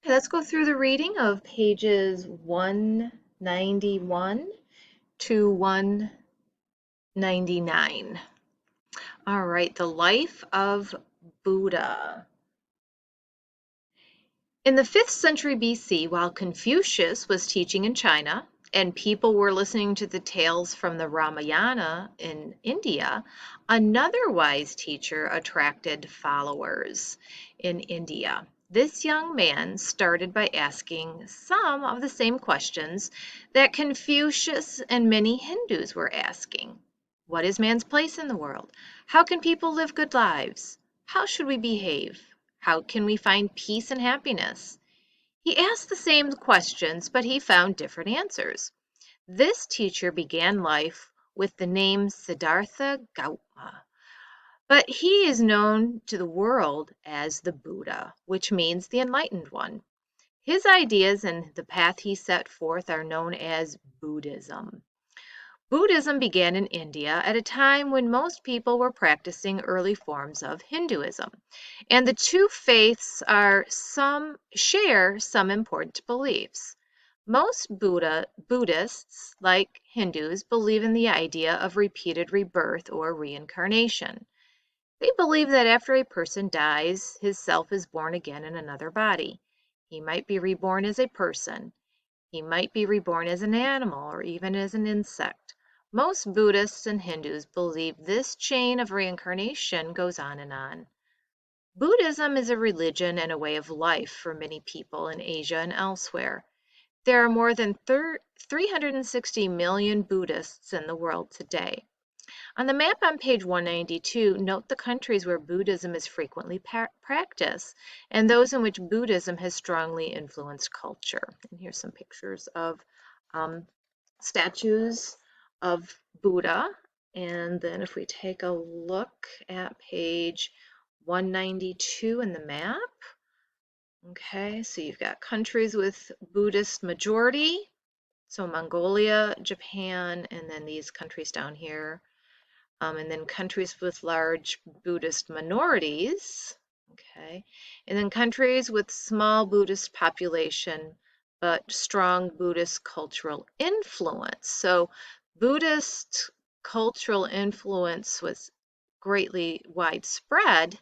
Let's go through the reading of pages 191 to 199. All right, the life of Buddha. In the 5th century BC, while Confucius was teaching in China and people were listening to the tales from the Ramayana in India, another wise teacher attracted followers in India. This young man started by asking some of the same questions that Confucius and many Hindus were asking. What is man's place in the world? How can people live good lives? How should we behave? How can we find peace and happiness? He asked the same questions, but he found different answers. This teacher began life with the name Siddhartha Gautama, but he is known to the world as the Buddha, which means the enlightened one. His ideas and the path he set forth are known as Buddhism. Buddhism began in India at a time when most people were practicing early forms of Hinduism, and the two faiths share some important beliefs. Most Buddhists, like Hindus, believe in the idea of repeated rebirth or reincarnation. They believe that after a person dies, his self is born again in another body. He might be reborn as a person. He might be reborn as an animal or even as an insect. Most Buddhists and Hindus believe this chain of reincarnation goes on and on. Buddhism is a religion and a way of life for many people in Asia and elsewhere. There are more than 360 million Buddhists in the world today. On the map on page 192, note the countries where Buddhism is frequently practiced and those in which Buddhism has strongly influenced culture. And here's some pictures of um, statues of Buddha. And then if we take a look at page 192 in the map, okay, so you've got countries with Buddhist majority, so Mongolia, Japan, and then these countries down here. And then countries with large Buddhist minorities, okay, and then countries with small Buddhist population but strong Buddhist cultural influence. So Buddhist cultural influence was greatly widespread,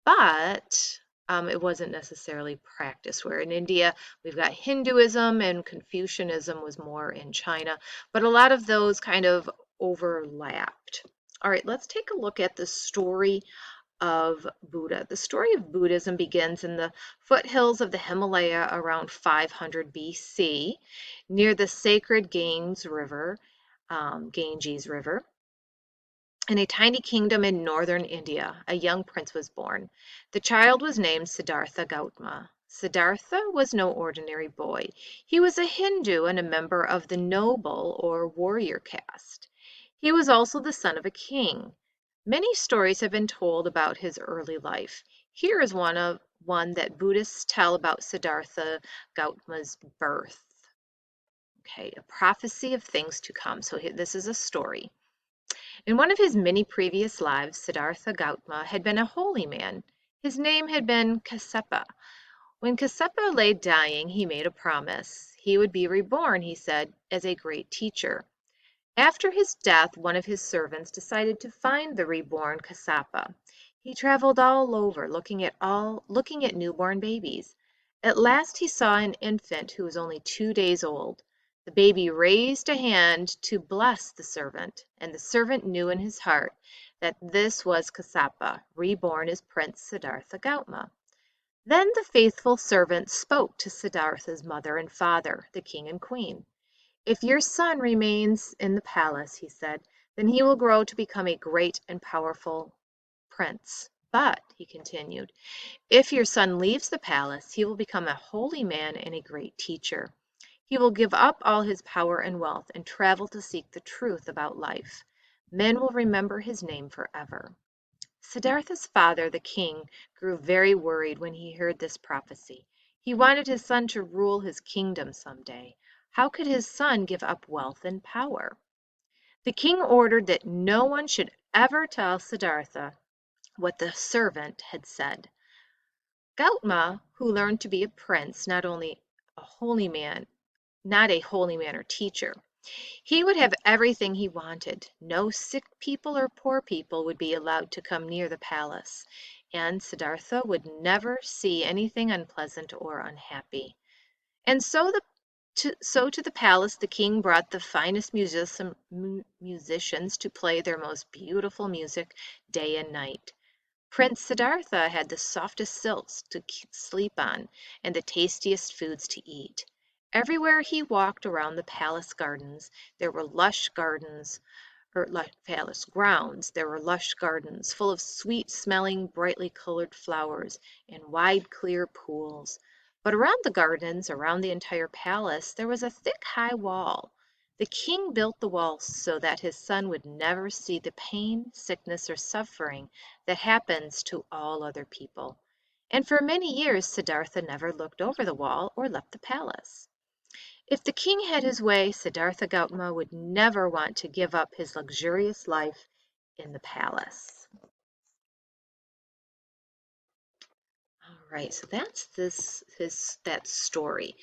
but it wasn't necessarily practiced. Where in India, we've got Hinduism and Confucianism was more in China, but a lot of those kind of overlapped. All right, let's take a look at the story of Buddha. The story of Buddhism begins in the foothills of the Himalaya around 500 BC, near the sacred Ganges River. In a tiny kingdom in northern India, a young prince was born. The child was named Siddhartha Gautama. Siddhartha was no ordinary boy. He was a Hindu and a member of the noble or warrior caste. He was also the son of a king. Many stories have been told about his early life. Here is one that Buddhists tell about Siddhartha Gautama's birth. Okay, a prophecy of things to come. So this is a story. In one of his many previous lives, Siddhartha Gautama had been a holy man. His name had been Kassapa. When Kassapa lay dying, he made a promise. He would be reborn, he said, as a great teacher. After his death, one of his servants decided to find the reborn Kassapa. He traveled all over, looking at newborn babies. At last he saw an infant who was only 2 days old. The baby raised a hand to bless the servant, and the servant knew in his heart that this was Kassapa, reborn as Prince Siddhartha Gautama. Then the faithful servant spoke to Siddhartha's mother and father, the king and queen. "If your son remains in the palace," he said, "then he will grow to become a great and powerful prince. But," he continued, "if your son leaves the palace, he will become a holy man and a great teacher. He will give up all his power and wealth and travel to seek the truth about life. Men will remember his name forever." Siddhartha's father, the king, grew very worried when he heard this prophecy. He wanted his son to rule his kingdom someday. How could his son give up wealth and power? The king ordered that no one should ever tell Siddhartha what the servant had said. Gautama, who learned to be a prince, not only a holy man, not a holy man or teacher. He would have everything he wanted. No sick people or poor people would be allowed to come near the palace, and Siddhartha would never see anything unpleasant or unhappy. And so to the palace the king brought the finest musicians to play their most beautiful music day and night. Prince Siddhartha had the softest silks to sleep on and the tastiest foods to eat. Everywhere he walked around the palace gardens, there were lush gardens palace grounds, there were lush gardens full of sweet smelling, brightly colored flowers and wide, clear pools. But around the gardens, around the entire palace, there was a thick, high wall. The king built the wall so that his son would never see the pain, sickness, or suffering that happens to all other people. And for many years, Siddhartha never looked over the wall or left the palace. If the king had his way, Siddhartha Gautama would never want to give up his luxurious life in the palace. All right, so that's that story.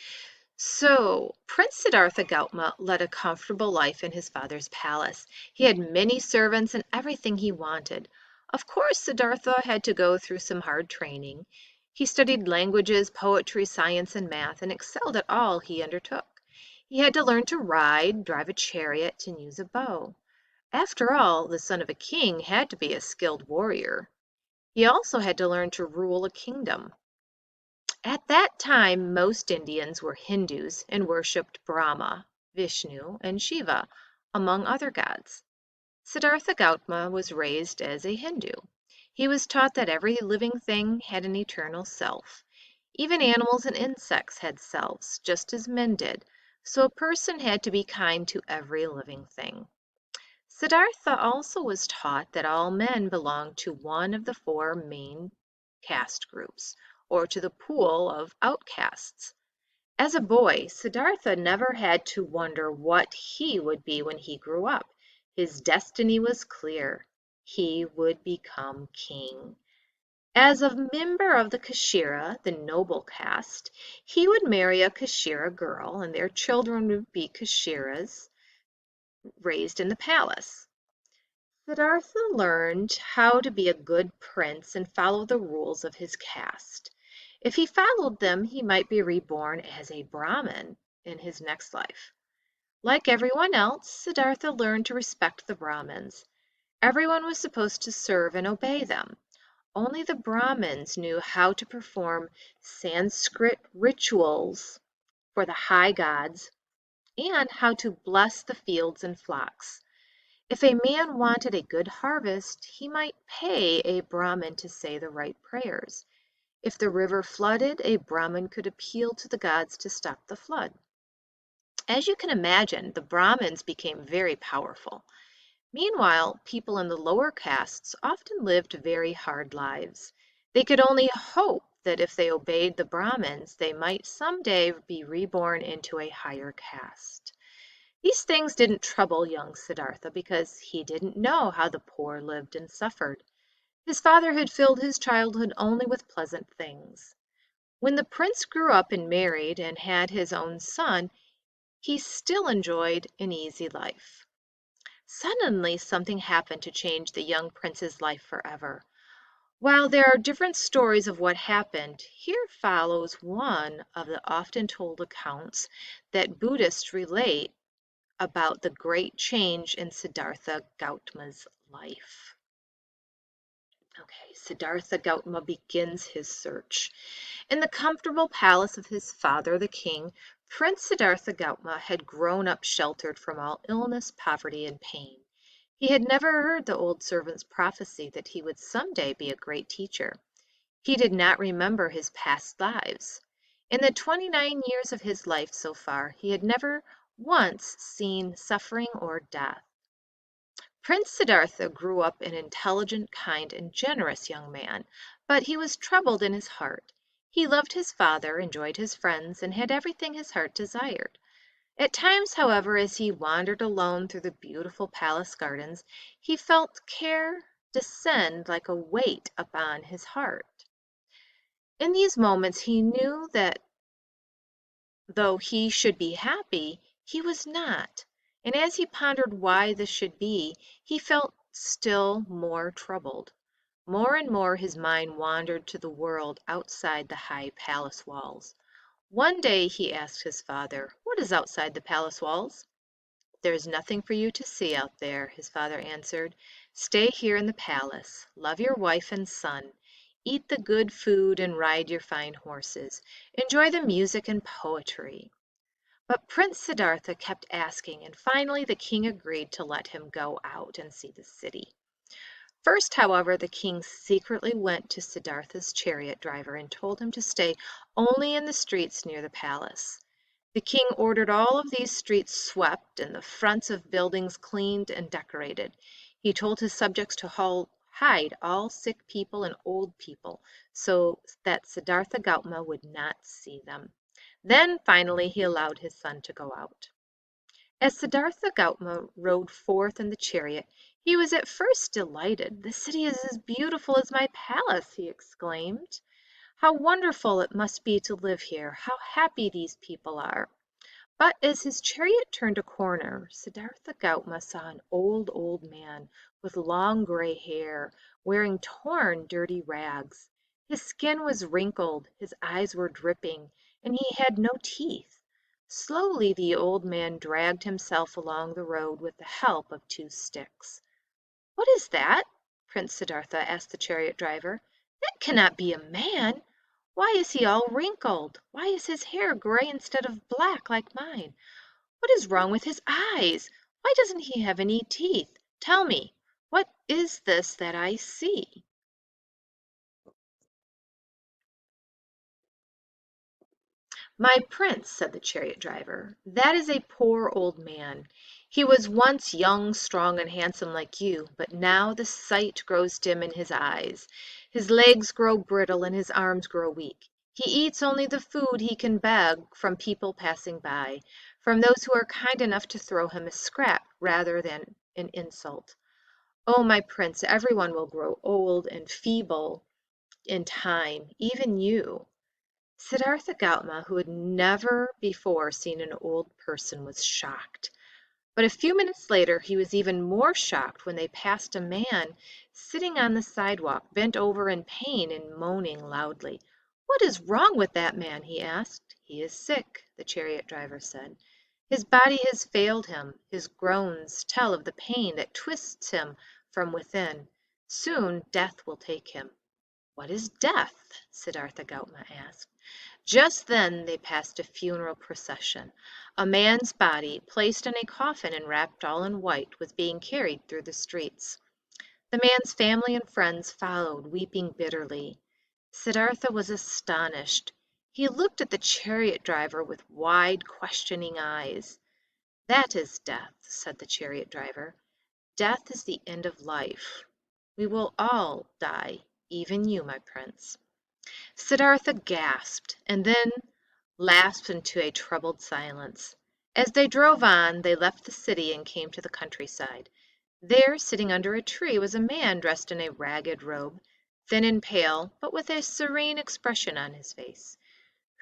So, Prince Siddhartha Gautama led a comfortable life in his father's palace. He had many servants and everything he wanted. Of course, Siddhartha had to go through some hard training. He studied languages, poetry, science, and math, and excelled at all he undertook. He had to learn to ride, drive a chariot, and use a bow. After all, the son of a king had to be a skilled warrior. He also had to learn to rule a kingdom. At that time, most Indians were Hindus and worshipped Brahma, Vishnu, and Shiva, among other gods. Siddhartha Gautama was raised as a Hindu. He was taught that every living thing had an eternal self. Even animals and insects had selves, just as men did, so a person had to be kind to every living thing. Siddhartha also was taught that all men belonged to one of the four main caste groups, or to the pool of outcasts. As a boy, Siddhartha never had to wonder what he would be when he grew up. His destiny was clear. He would become king. As a member of the Kashira, the noble caste, he would marry a Kashira girl, and their children would be Kashiras raised in the palace. Siddhartha learned how to be a good prince and follow the rules of his caste. If he followed them, he might be reborn as a Brahmin in his next life. Like everyone else, Siddhartha learned to respect the Brahmins. Everyone was supposed to serve and obey them. Only the Brahmins knew how to perform Sanskrit rituals for the high gods and how to bless the fields and flocks. If a man wanted a good harvest, he might pay a Brahmin to say the right prayers. If the river flooded, a Brahmin could appeal to the gods to stop the flood. As you can imagine, the Brahmins became very powerful. Meanwhile, people in the lower castes often lived very hard lives. They could only hope that if they obeyed the Brahmins, they might someday be reborn into a higher caste. These things didn't trouble young Siddhartha because he didn't know how the poor lived and suffered. His father had filled his childhood only with pleasant things. When the prince grew up and married and had his own son, he still enjoyed an easy life. Suddenly, something happened to change the young prince's life forever. While there are different stories of what happened, here follows one of the often told accounts that Buddhists relate about the great change in Siddhartha Gautama's life. Okay, Siddhartha Gautama begins his search. In the comfortable palace of his father, the king, Prince Siddhartha Gautama had grown up sheltered from all illness, poverty, and pain. He had never heard the old servant's prophecy that he would someday be a great teacher. He did not remember his past lives. In the 29 years of his life so far, he had never once seen suffering or death. Prince Siddhartha grew up an intelligent, kind, and generous young man, but he was troubled in his heart. He loved his father, enjoyed his friends, and had everything his heart desired. At times, however, as he wandered alone through the beautiful palace gardens, he felt care descend like a weight upon his heart. In these moments, he knew that though he should be happy, he was not. And as he pondered why this should be, he felt still more troubled. More and more his mind wandered to the world outside the high palace walls. One day he asked his father, "What is outside the palace walls?" "There is nothing for you to see out there," his father answered. "Stay here in the palace, love your wife and son, eat the good food and ride your fine horses. Enjoy the music and poetry." But Prince Siddhartha kept asking, and finally the king agreed to let him go out and see the city. First, however, the king secretly went to Siddhartha's chariot driver and told him to stay only in the streets near the palace. The king ordered all of these streets swept and the fronts of buildings cleaned and decorated. He told his subjects to hide all sick people and old people so that Siddhartha Gautama would not see them. Then finally he allowed his son to go out. As Siddhartha Gautama rode forth in the chariot, he was at first delighted. "The city is as beautiful as my palace," he exclaimed. "How wonderful it must be to live here! How happy these people are!" But as his chariot turned a corner, Siddhartha Gautama saw an old man with long gray hair, wearing torn, dirty rags. His skin was wrinkled, his eyes were dripping, and he had no teeth. Slowly the old man dragged himself along the road with the help of two sticks. "What is that?" Prince Siddhartha asked the chariot driver. "That cannot be a man. Why is he all wrinkled? Why is his hair gray instead of black like mine? What is wrong with his eyes? Why doesn't he have any teeth? Tell me, what is this that I see?" "My prince," said the chariot driver, "that is a poor old man. He was once young, strong, and handsome like you, but now the sight grows dim in his eyes. His legs grow brittle and his arms grow weak. He eats only the food he can beg from people passing by, from those who are kind enough to throw him a scrap rather than an insult. Oh, my prince, everyone will grow old and feeble in time, even you." Siddhartha Gautama, who had never before seen an old person, was shocked. But a few minutes later he was even more shocked when they passed a man sitting on the sidewalk, bent over in pain and moaning loudly. "What is wrong with that man?" he asked. "He is sick," the chariot driver said. "His body has failed him. His groans tell of the pain that twists him from within. Soon death will take him." "What is death?" Siddhartha Gautama asked. Just then they passed a funeral procession. A man's body, placed in a coffin and wrapped all in white, was being carried through the streets. The man's family and friends followed, weeping bitterly. Siddhartha was astonished. He looked at the chariot driver with wide, questioning eyes. "That is death," said the chariot driver. "Death is the end of life. We will all die, even you, my prince." Siddhartha gasped, and then lapsed into a troubled silence. As they drove on, they left the city and came to the countryside. There, sitting under a tree, was a man dressed in a ragged robe, thin and pale, but with a serene expression on his face.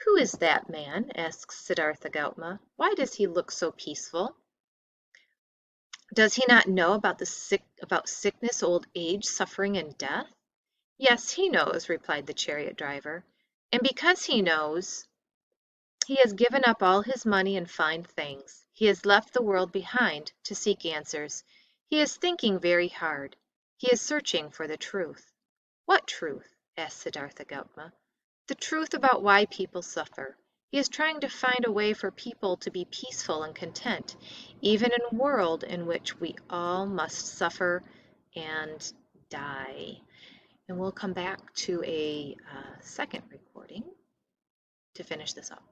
"Who is that man?" asked Siddhartha Gautama. "Why does he look so peaceful? Does he not know about sickness, old age, suffering, and death?" "Yes, he knows," replied the chariot driver. "And because he knows, he has given up all his money and fine things. He has left the world behind to seek answers. He is thinking very hard. He is searching for the truth." "What truth?" asked Siddhartha Gautama. "The truth about why people suffer. He is trying to find a way for people to be peaceful and content, even in a world in which we all must suffer and die." And we'll come back to a second recording to finish this up.